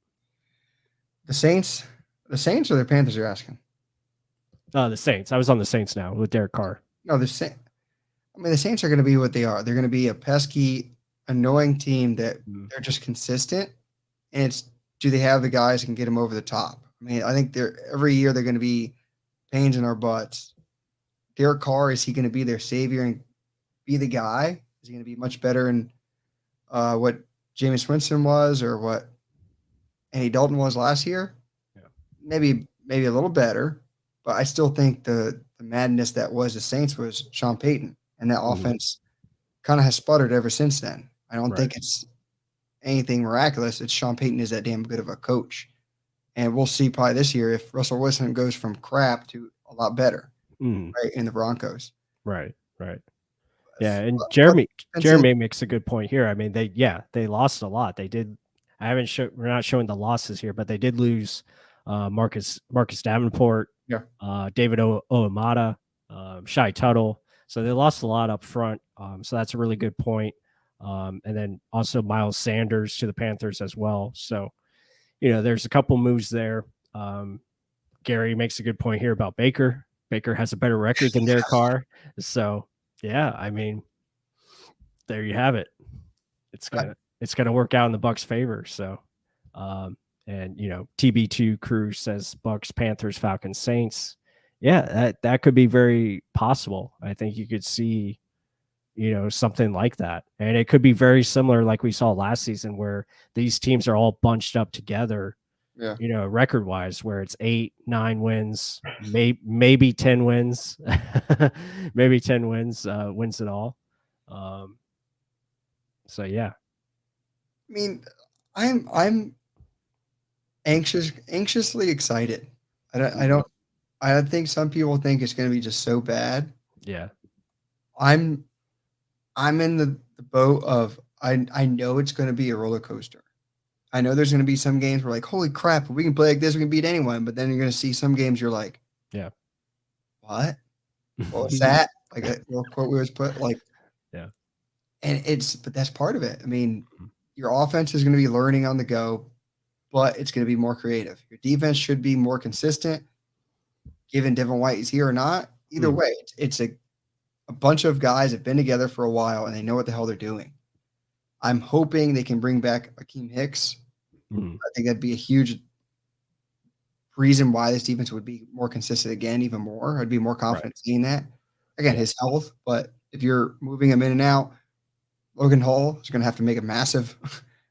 The Saints or the Panthers, you're asking? The Saints. I was on the Saints now with Derek Carr. No, the Saints. I mean, the Saints are going to be what they are. They're going to be a pesky, annoying team that they're just consistent. And do they have the guys that can get them over the top? I mean, I think every year they're going to be pains in our butts. Derek Carr, is he going to be their savior and be the guy? Is he going to be much better in what Jameis Winston was or what Andy Dalton was last year? Yeah. Maybe a little better, but I still think the madness that was the Saints was Sean Payton, and that offense kind of has sputtered ever since then. I don't think it's anything miraculous. It's Sean Payton is that damn good of a coach. And we'll see probably this year if Russell Wilson goes from crap to a lot better, right, in the Broncos. Right. Yeah, and Jeremy makes a good point here. I mean, they lost a lot. They did. We're not showing the losses here, but they did lose Marcus Davenport, David Oamada, Shai Tuttle. So they lost a lot up front. So that's a really good point. And then also Miles Sanders to the Panthers as well. So, there's a couple moves there. Gary makes a good point here about Baker. Baker has a better record than Derek Carr. So yeah, I mean, there you have it. It's gonna work out in the Bucs' favor. So, and TB2 crew says Bucs, Panthers, Falcons, Saints. Yeah, that could be very possible. I think you could see, something like that, and it could be very similar like we saw last season, where these teams are all bunched up together. Yeah. Record wise, where it's 8, 9 wins, maybe 10 wins, maybe 10 wins, wins it all. So yeah. I mean, I'm anxiously excited. I think some people think it's going to be just so bad. Yeah. I'm in the boat of I know it's going to be a roller coaster. I know there's going to be some games where like, holy crap, if we can play like this, we can beat anyone. But then you're going to see some games you're like, yeah, what? What was that? Like a little quote we always put, like, yeah. And but that's part of it. I mean, your offense is going to be learning on the go, but it's going to be more creative. Your defense should be more consistent, given Devin White is here or not. Either way, it's a bunch of guys that have been together for a while and they know what the hell they're doing. I'm hoping they can bring back Akeem Hicks. I think that'd be a huge reason why this defense would be more consistent again, even more. I'd be more confident seeing that. Again, his health, but if you're moving him in and out, Logan Hall is going to have to make a massive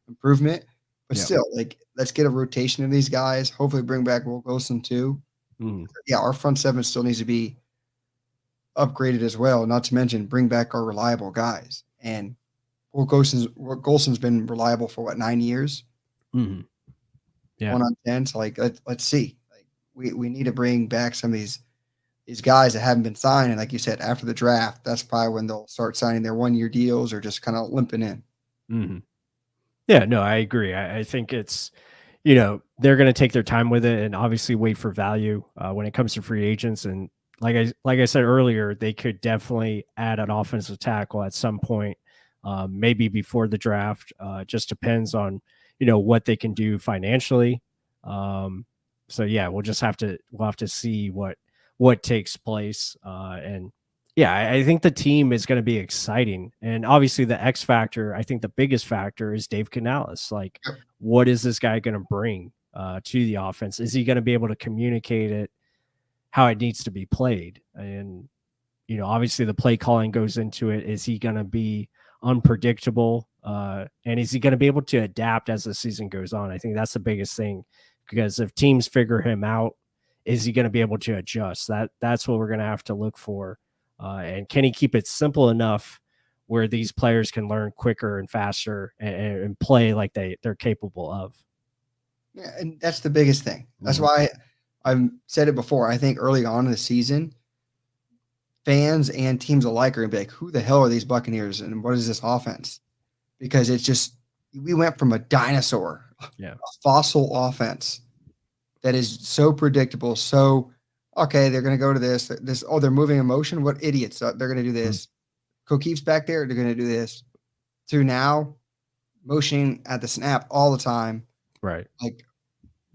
improvement. But still, like, let's get a rotation of these guys. Hopefully bring back Will Wilson too. Yeah, our front seven still needs to be upgraded as well, not to mention bring back our reliable guys. And Will Golson's been reliable for 9 years? Yeah. 1 on 10. So like, let's see. Like we need to bring back some of these guys that haven't been signed. And like you said, after the draft, that's probably when they'll start signing their 1-year deals or just kind of limping in. Yeah, no, I agree. I think it's, they're going to take their time with it and obviously wait for value when it comes to free agents. And like I said earlier, they could definitely add an offensive tackle at some point, maybe before the draft. Just depends on, what they can do financially. So yeah, we'll have to see what takes place. And yeah, I think the team is going to be exciting. And obviously the X factor, I think the biggest factor is Dave Canales. Like, what is this guy going to bring to the offense? Is he going to be able to communicate it how it needs to be played? And, obviously the play calling goes into it. Is he going to be unpredictable? And is he going to be able to adapt as the season goes on? I think that's the biggest thing, because if teams figure him out, is he going to be able to adjust? That's what we're going to have to look for. And can he keep it simple enough where these players can learn quicker and faster and play like they're capable of? Yeah, and that's the biggest thing. That's why I've said it before. I think early on in the season, fans and teams alike are going to be like, who the hell are these Buccaneers and what is this offense? Because it's just, we went from a dinosaur, a fossil offense that is so predictable, so okay, they're going to go to this. Oh, they're moving in motion. What idiots! They're going to do this. Cokeef's back there. They're going to do this. To now, motioning at the snap all the time. Right. Like,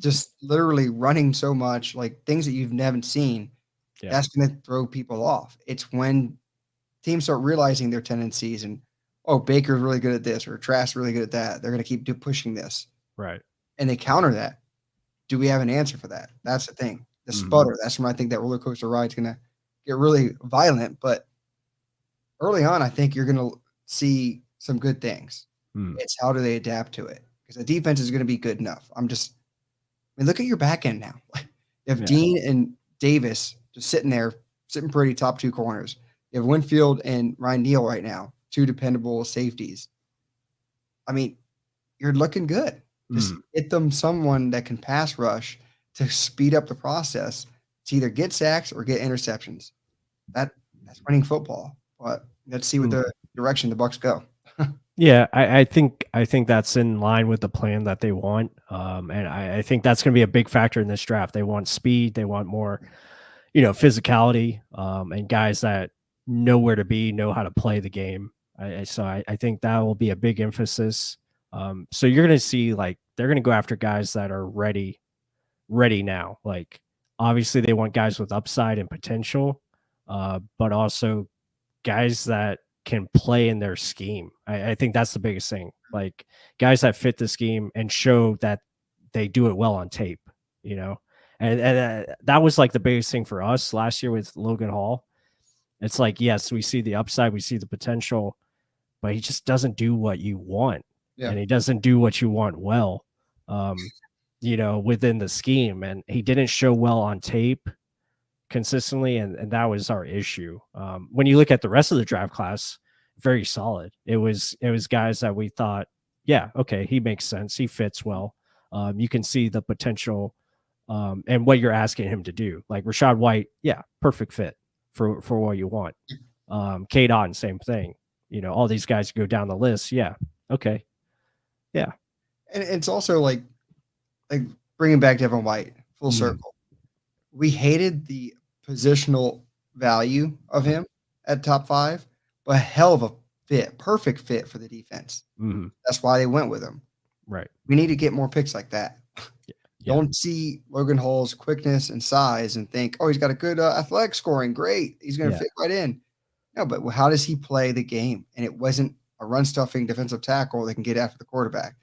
just literally running so much, like things that you've never seen. Yeah. That's going to throw people off. It's when teams start realizing their tendencies and, oh, Baker's really good at this or Trask really good at that. They're going to keep pushing this. Right. And they counter that. Do we have an answer for that? That's the thing. The sputter. That's when I think that roller coaster ride is going to get really violent. But early on, I think you're going to see some good things. It's how do they adapt to it? Because the defense is going to be good enough. Look at your back end now. You have Dean and Davis just sitting pretty, top 2 corners. You have Winfield and Ryan Neal right now, 2 dependable safeties. I mean, you're looking good. Just get them someone that can pass rush to speed up the process to either get sacks or get interceptions. That's winning football. But let's see what the direction the Bucs go. Yeah, I think that's in line with the plan that they want. And I think that's going to be a big factor in this draft. They want speed. They want more, physicality, and guys that know where to be, know how to play the game. So I think that will be a big emphasis. So you're going to see, like, they're going to go after guys that are ready now. Like, obviously they want guys with upside and potential, but also guys that can play in their scheme. I think that's the biggest thing. Like guys that fit the scheme and show that they do it well on tape, you know. And that was like the biggest thing for us last year with Logan Hall. It's like, yes, we see the upside, we see the potential, but he just doesn't do what you want. Yeah. And he doesn't do what you want well, you know, within the scheme. And he didn't show well on tape consistently, and that was our issue. When you look at the rest of the draft class, very solid. It was guys that we thought, yeah, okay, he makes sense, he fits well. You can see the potential, and what you're asking him to do. Like Rashad White, yeah, perfect fit for what you want. Kate Otten, same thing. You know, all these guys go down the list. Yeah, okay, yeah. And it's also like bringing back Devin White full Mhm. circle. We hated the positional value of him at top 5, but hell of a fit, perfect fit for the defense. Mhm. That's why they went with him. Right. We need to get more picks like that. Yeah. Don't see Logan Hall's quickness and size and think, oh, he's got a good athletic scoring. Great. He's going to fit right in. No, but how does he play the game? And it wasn't a run stuffing defensive tackle that can get after the quarterback.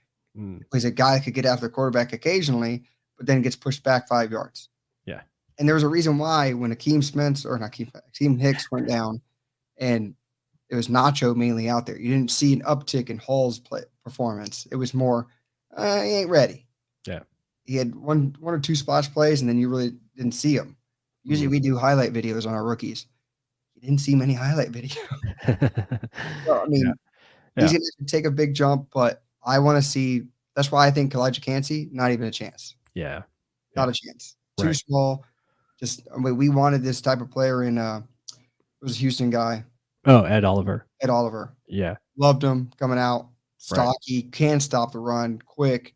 He's a guy that could get after the quarterback occasionally, but then gets pushed back 5 yards. Yeah. And there was a reason why when Akeem Hicks went down and it was Nacho mainly out there, you didn't see an uptick in Hall's performance. It was more, he ain't ready. Yeah. He had one or two splash plays, and then you really didn't see him. Usually we do highlight videos on our rookies. You didn't see many highlight videos. Well, I mean, he's going to take a big jump, but I want to see. That's why I think Elijah Cansey, not even a chance. Yeah. Not a chance. Too small. Just, I mean, we wanted this type of player in, it was a Houston guy. Oh, Ed Oliver. Ed Oliver. Yeah. Loved him coming out. Stocky, can stop the run, quick.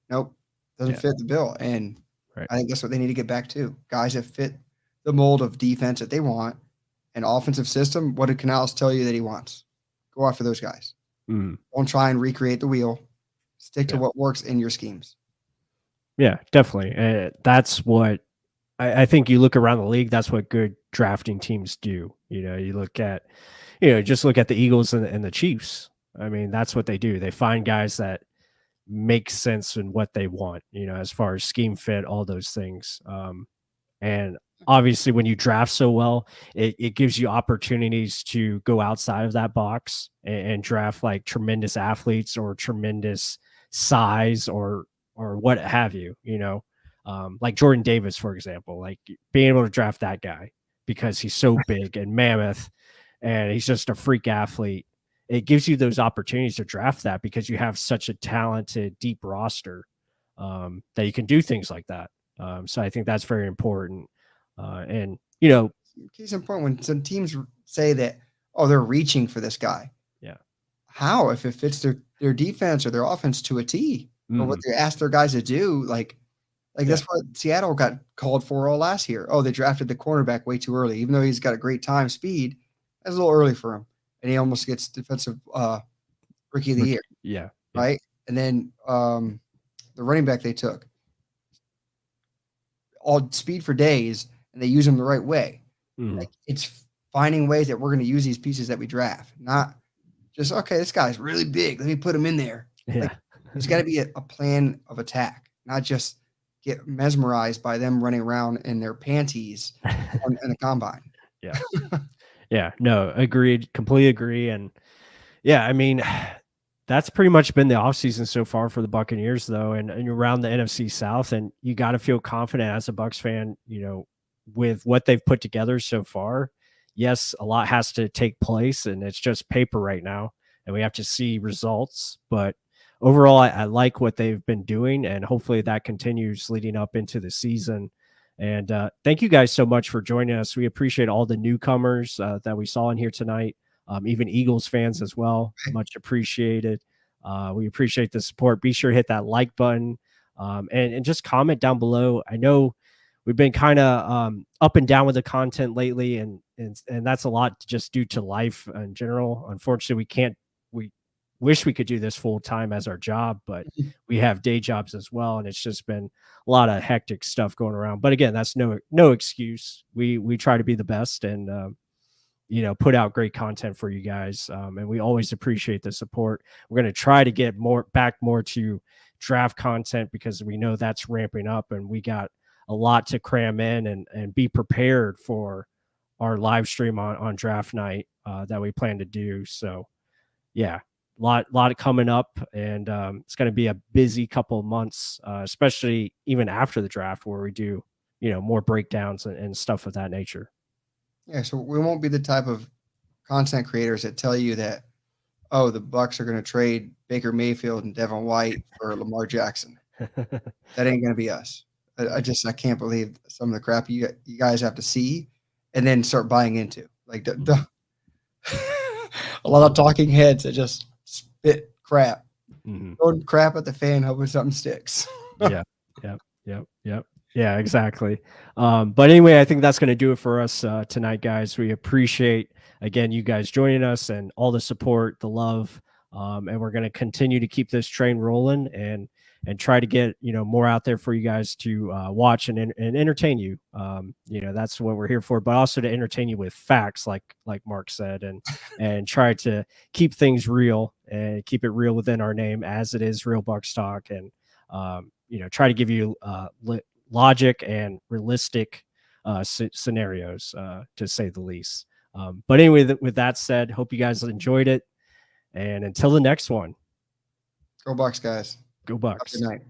Nope. Doesn't fit the bill. And I think that's what they need to get back to. Guys that fit the mold of defense that they want. An offensive system, what did Canales tell you that he wants? Go after those guys. Don't try and recreate the wheel. Stick to what works in your schemes. Yeah, definitely. That's what I think you look around the league, that's what good drafting teams do. You know, you look at, just look at the Eagles and the Chiefs. I mean, that's what they do. They find guys that make sense in what they want, as far as scheme fit, all those things. And obviously when you draft so well, it gives you opportunities to go outside of that box and draft like tremendous athletes or tremendous size or what have you, like Jordan Davis, for example, like being able to draft that guy because he's so big and mammoth and he's just a freak athlete. It gives you those opportunities to draft that because you have such a talented, deep roster that you can do things like that. So I think that's very important. And, case in point, when some teams say that, oh, they're reaching for this guy. Yeah. How? If it fits their defense or their offense to a T or what they ask their guys to do, like that's what Seattle got called for all last year. Oh, they drafted the cornerback way too early, even though he's got a great time speed. That's a little early for him. And he almost gets defensive rookie of the year. Yeah. Right. And then the running back they took all speed for days and they use them the right way. Like, it's finding ways that we're going to use these pieces that we draft, not just, okay, this guy's really big. Let me put him in there. Yeah. Like, there's got to be a plan of attack, not just get mesmerized by them running around in their panties in the combine. Yeah. Yeah, no, agreed. Completely agree. And yeah, I mean, that's pretty much been the offseason so far for the Buccaneers, though, and around the NFC South. And you got to feel confident as a Bucs fan, with what they've put together so far. Yes, a lot has to take place, and it's just paper right now, and we have to see results. But overall, I like what they've been doing, and hopefully that continues leading up into the season. And thank you guys so much for joining us. We appreciate all the newcomers that we saw in here tonight, even Eagles fans as well. Much appreciated. We appreciate the support. Be sure to hit that like button and just comment down below. I know we've been kind of up and down with the content lately, and that's a lot just due to life in general. Unfortunately, wish we could do this full time as our job, but we have day jobs as well, and it's just been a lot of hectic stuff going around. But again, that's no excuse. We try to be the best and put out great content for you guys, and we always appreciate the support. We're going to try to get back more to draft content because we know that's ramping up, and we got a lot to cram in and be prepared for our live stream on draft night that we plan to do. So yeah, lot coming up, and it's going to be a busy couple of months, especially even after the draft, where we do more breakdowns and stuff of that nature. Yeah, so we won't be the type of content creators that tell you that, oh, the Bucs are going to trade Baker Mayfield and Devin White for Lamar Jackson. That ain't going to be us. I can't believe some of the crap you guys have to see and then start buying into. Like a lot of talking heads that just spit crap. Throwing crap at the fan, hoping something sticks. Yeah, exactly. But anyway, I think that's going to do it for us tonight, guys. We appreciate, again, you guys joining us and all the support, the love, and we're going to continue to keep this train rolling and try to get more out there for you guys to watch and entertain you. That's what we're here for, but also to entertain you with facts, like Mark said, and try to keep things real and keep it real within our name as it is Real Bucs Talk, and try to give you logic and realistic scenarios, to say the least. But anyway, with that said, hope you guys enjoyed it, and until the next one, Go Bucs, guys. go Bucs. Good night.